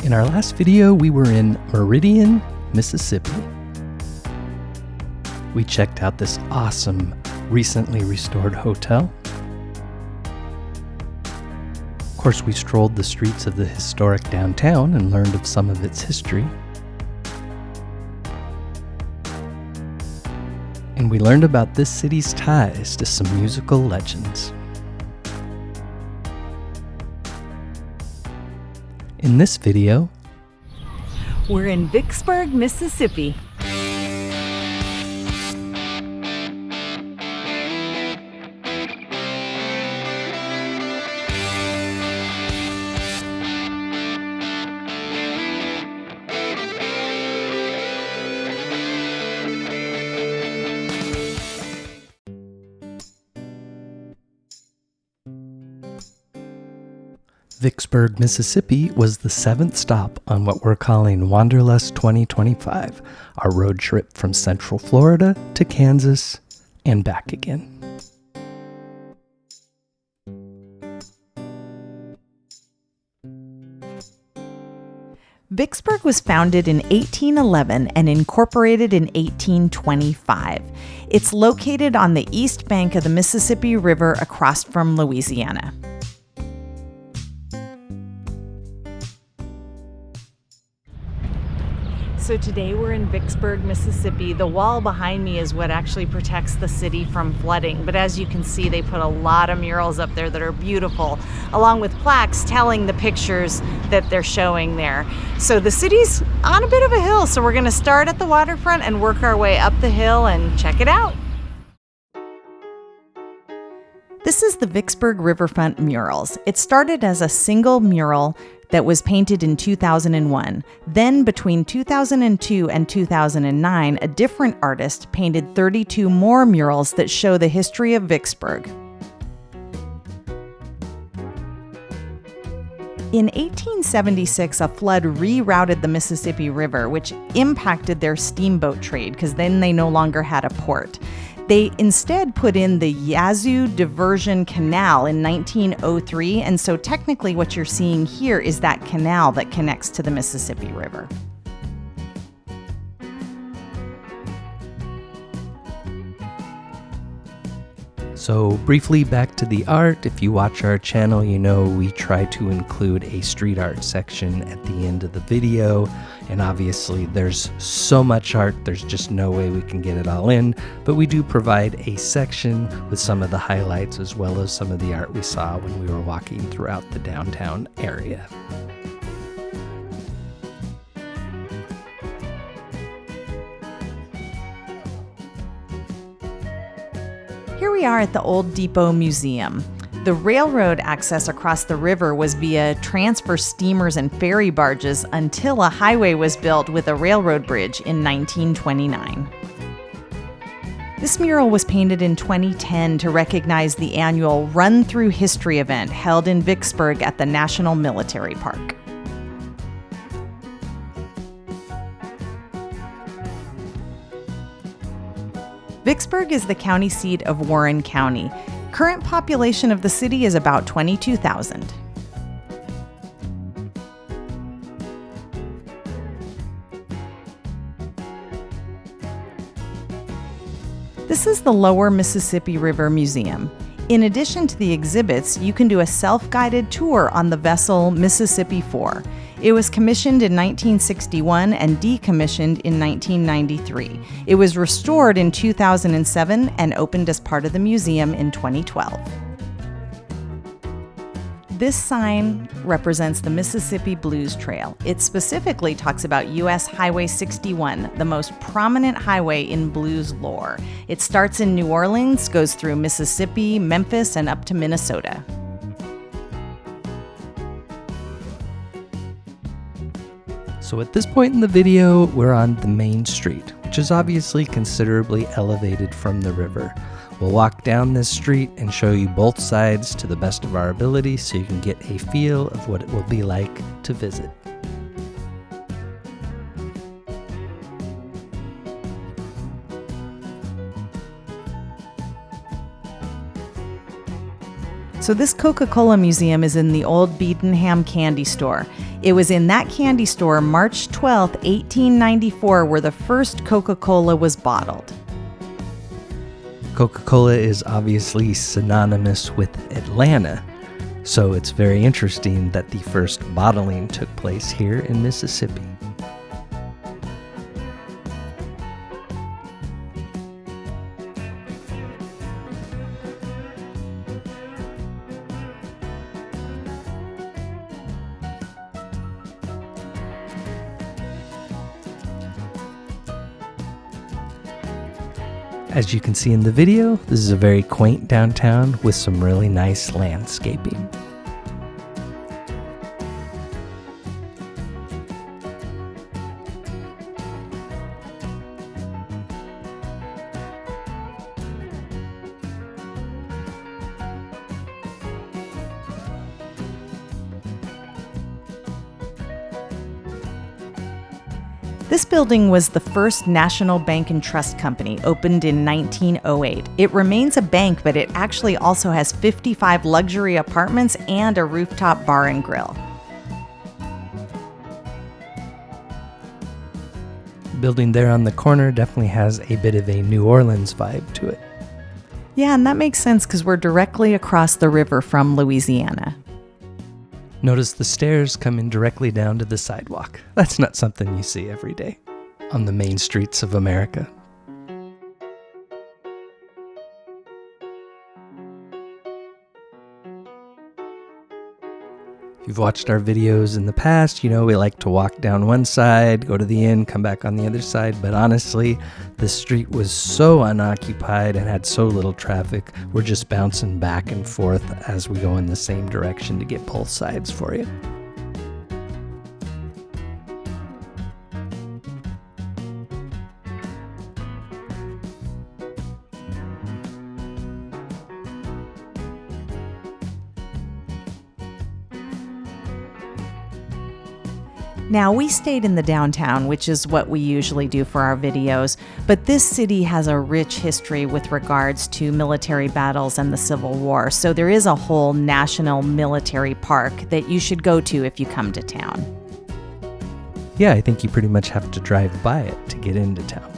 In our last video, we were in Meridian, Mississippi. We checked out this awesome, recently restored hotel. Of course, we strolled the streets of the historic downtown and learned of some of its history. And we learned about this city's ties to some musical legends. In this video, we're in Vicksburg, Mississippi. Vicksburg, Mississippi was the 7th stop on what we're calling Wanderlust 2025, our road trip from Central Florida to Kansas and back again. Vicksburg was founded in 1811 and incorporated in 1825. It's located on the east bank of the Mississippi River across from Louisiana. So today we're in Vicksburg, Mississippi. The wall behind me is what actually protects the city from flooding. But as you can see, they put a lot of murals up there that are beautiful, along with plaques telling the pictures that they're showing there. So the city's on a bit of a hill, so we're gonna start at the waterfront and work our way up the hill and check it out. This is the Vicksburg Riverfront murals. It started as a single mural that was painted in 2001. Then between 2002 and 2009, a different artist painted 32 more murals that show the history of Vicksburg. In 1876, a flood rerouted the Mississippi River, which impacted their steamboat trade because then they no longer had a port. They instead put in the Yazoo Diversion Canal in 1903, and so technically what you're seeing here is that canal that connects to the Mississippi River. So briefly back to the art. If you watch our channel, you know we try to include a street art section at the end of the video. And obviously there's so much art, there's just no way we can get it all in. But we do provide a section with some of the highlights as well as some of the art we saw when we were walking throughout the downtown area. Here we are at the Old Depot Museum. The railroad access across the river was via transfer steamers and ferry barges until a highway was built with a railroad bridge in 1929. This mural was painted in 2010 to recognize the annual Run Through History event held in Vicksburg at the National Military Park. Vicksburg is the county seat of Warren County. Current population of the city is about 22,000. This is the Lower Mississippi River Museum. In addition to the exhibits, you can do a self-guided tour on the vessel Mississippi 4. It was commissioned in 1961 and decommissioned in 1993. It was restored in 2007 and opened as part of the museum in 2012. This sign represents the Mississippi Blues Trail. It specifically talks about U.S. Highway 61, the most prominent highway in blues lore. It starts in New Orleans, goes through Mississippi, Memphis, and up to Minnesota. So at this point in the video, we're on the main street, which is obviously considerably elevated from the river. We'll walk down this street and show you both sides to the best of our ability so you can get a feel of what it will be like to visit. So this Coca-Cola museum is in the old Beadenham candy store. It was in that candy store March 12, 1894, where the first Coca-Cola was bottled. Coca-Cola is obviously synonymous with Atlanta, so it's very interesting that the first bottling took place here in Mississippi. As you can see in the video, this is a very quaint downtown with some really nice landscaping. This building was the first National Bank and Trust Company, opened in 1908. It remains a bank, but it actually also has 55 luxury apartments and a rooftop bar and grill. Building there on the corner definitely has a bit of a New Orleans vibe to it. Yeah, and that makes sense because we're directly across the river from Louisiana. Notice the stairs come in directly down to the sidewalk. That's not something you see every day on the main streets of America. If you've watched our videos in the past, you know we like to walk down one side, go to the inn, come back on the other side. But honestly, the street was so unoccupied and had so little traffic, we're just bouncing back and forth as we go in the same direction to get both sides for you. Now, we stayed in the downtown, which is what we usually do for our videos, but this city has a rich history with regards to military battles and the Civil War, so there is a whole national military park that you should go to if you come to town. Yeah, I think you pretty much have to drive by it to get into town.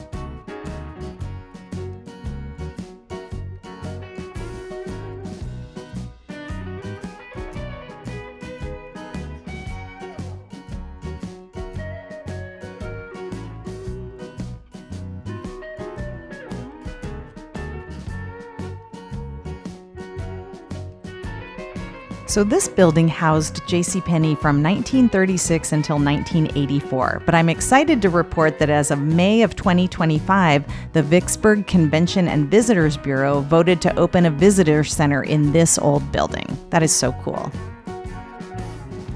So this building housed JCPenney from 1936 until 1984, but I'm excited to report that as of May of 2025, the Vicksburg Convention and Visitors Bureau voted to open a visitor center in this old building. That is so cool.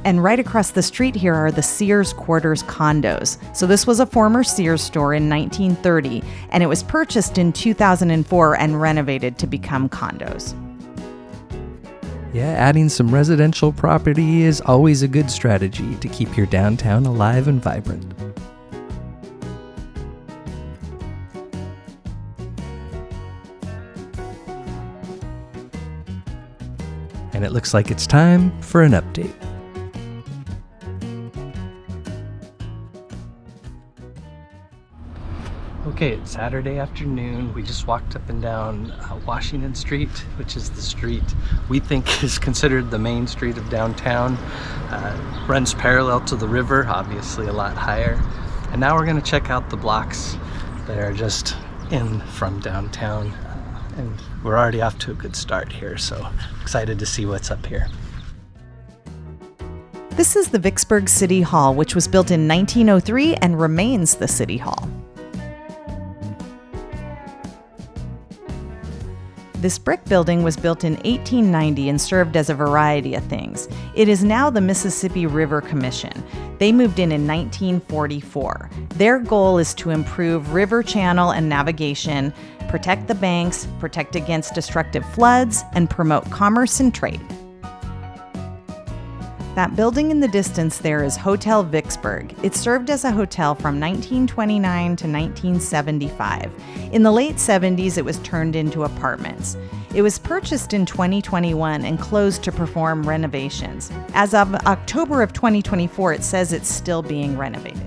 And right across the street here are the Sears Quarters condos. So this was a former Sears store in 1930, and it was purchased in 2004 and renovated to become condos. Yeah, adding some residential property is always a good strategy to keep your downtown alive and vibrant. And it looks like it's time for an update. Okay, it's Saturday afternoon. We just walked up and down Washington Street, which is the street we think is considered the main street of downtown. Runs parallel to the river, obviously a lot higher. And now we're gonna check out the blocks that are just in from downtown. And we're already off to a good start here, so excited to see what's up here. This is the Vicksburg City Hall, which was built in 1903 and remains the City Hall. This brick building was built in 1890 and served as a variety of things. It is now the Mississippi River Commission. They moved in 1944. Their goal is to improve river channel and navigation, protect the banks, protect against destructive floods, and promote commerce and trade. That building in the distance there is Hotel Vicksburg. It served as a hotel from 1929 to 1975. In the late 70s, it was turned into apartments. It was purchased in 2021 and closed to perform renovations. As of October of 2024, it says it's still being renovated.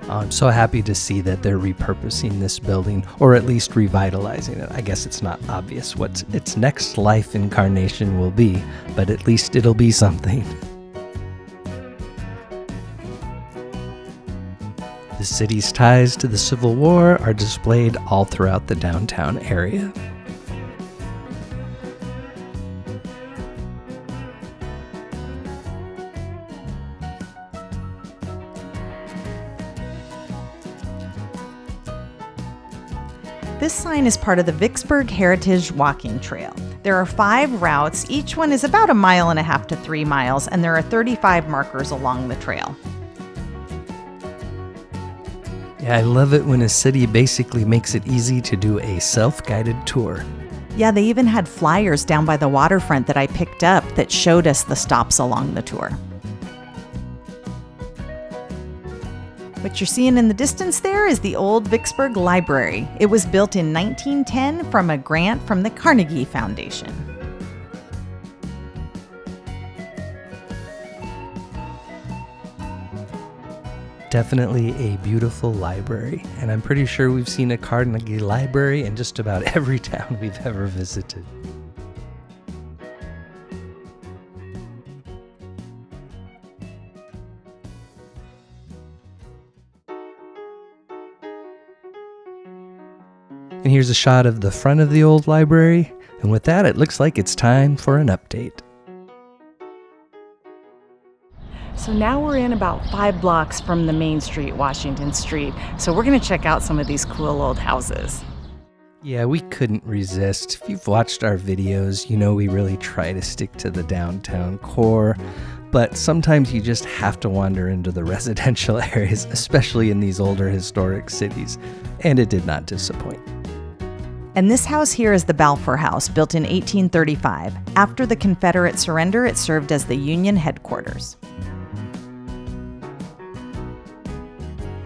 I'm so happy to see that they're repurposing this building, or at least revitalizing it. I guess it's not obvious what its next life incarnation will be, but at least it'll be something. The city's ties to the Civil War are displayed all throughout the downtown area. This sign is part of the Vicksburg Heritage Walking Trail. There are 5 routes, each one is about 1.5 miles to 3 miles, and there are 35 markers along the trail. Yeah, I love it when a city basically makes it easy to do a self-guided tour. Yeah, they even had flyers down by the waterfront that I picked up that showed us the stops along the tour. What you're seeing in the distance there is the old Vicksburg Library. It was built in 1910 from a grant from the Carnegie Foundation. Definitely a beautiful library, and I'm pretty sure we've seen a Carnegie Library in just about every town we've ever visited. And here's a shot of the front of the old library, and with that, it looks like it's time for an update. So now we're in about 5 blocks from the main street, Washington Street. So we're going to check out some of these cool old houses. Yeah, we couldn't resist. If you've watched our videos, you know we really try to stick to the downtown core, but sometimes you just have to wander into the residential areas, especially in these older historic cities, and it did not disappoint. And this house here is the Balfour House, built in 1835. After the Confederate surrender, it served as the Union headquarters.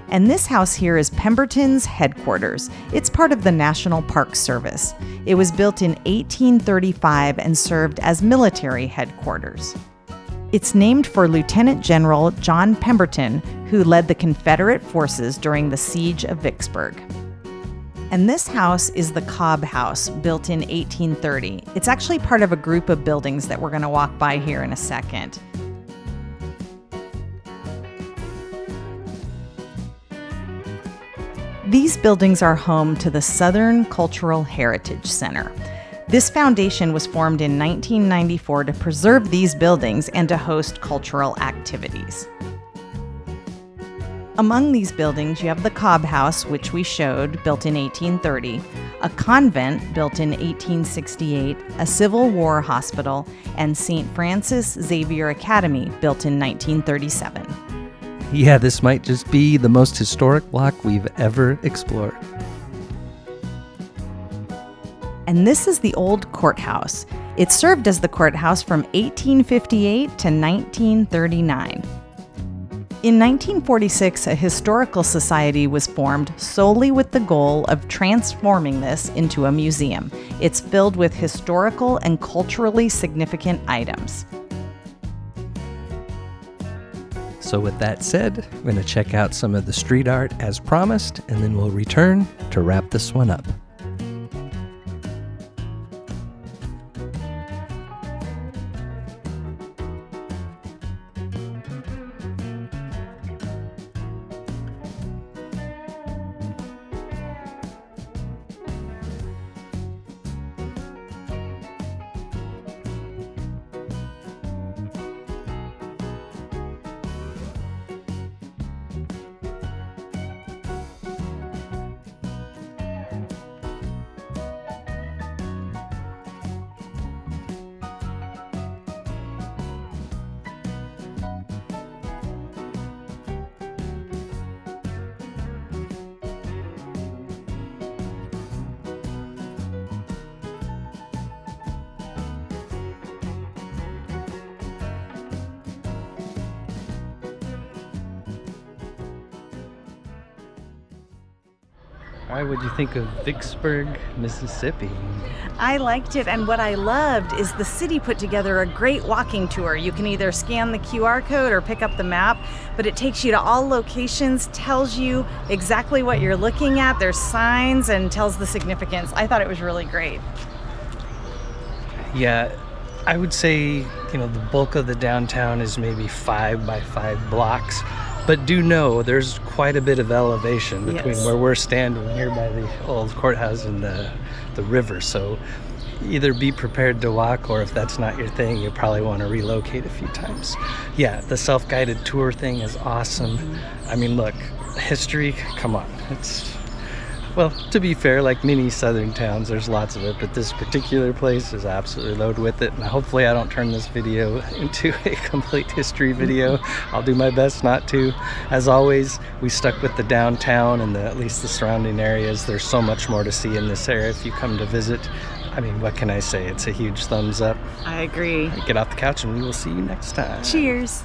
And this house here is Pemberton's headquarters. It's part of the National Park Service. It was built in 1835 and served as military headquarters. It's named for Lieutenant General John Pemberton, who led the Confederate forces during the Siege of Vicksburg. And this house is the Cobb House, built in 1830. It's actually part of a group of buildings that we're going to walk by here in a second. These buildings are home to the Southern Cultural Heritage Center. This foundation was formed in 1994 to preserve these buildings and to host cultural activities. Among these buildings, you have the Cobb House, which we showed, built in 1830, a convent built in 1868, a Civil War hospital, and St. Francis Xavier Academy, built in 1937. Yeah, this might just be the most historic block we've ever explored. And this is the old courthouse. It served as the courthouse from 1858 to 1939. In 1946, a historical society was formed solely with the goal of transforming this into a museum. It's filled with historical and culturally significant items. So with that said, I'm going to check out some of the street art as promised, and then we'll return to wrap this one up. All right, what'd you think of Vicksburg, Mississippi? I liked it, and what I loved is the city put together a great walking tour. You can either scan the QR code or pick up the map, but it takes you to all locations, tells you exactly what you're looking at. There's signs and tells the significance. I thought it was really great. Yeah, I would say, the bulk of the downtown is maybe 5 by 5 blocks. But do know there's quite a bit of elevation between where we're standing here by the old courthouse and the river. So either be prepared to walk, or if that's not your thing, you probably want to relocate a few times. Yeah, the self-guided tour thing is awesome. I mean, look, history, come on. Well, to be fair, like many southern towns, there's lots of it, but this particular place is absolutely loaded with it. And hopefully I don't turn this video into a complete history video. I'll do my best not to. As always, we stuck with the downtown and at least the surrounding areas. There's so much more to see in this area if you come to visit. I mean, what can I say? It's a huge thumbs up. I agree. Get off the couch and we will see you next time. Cheers.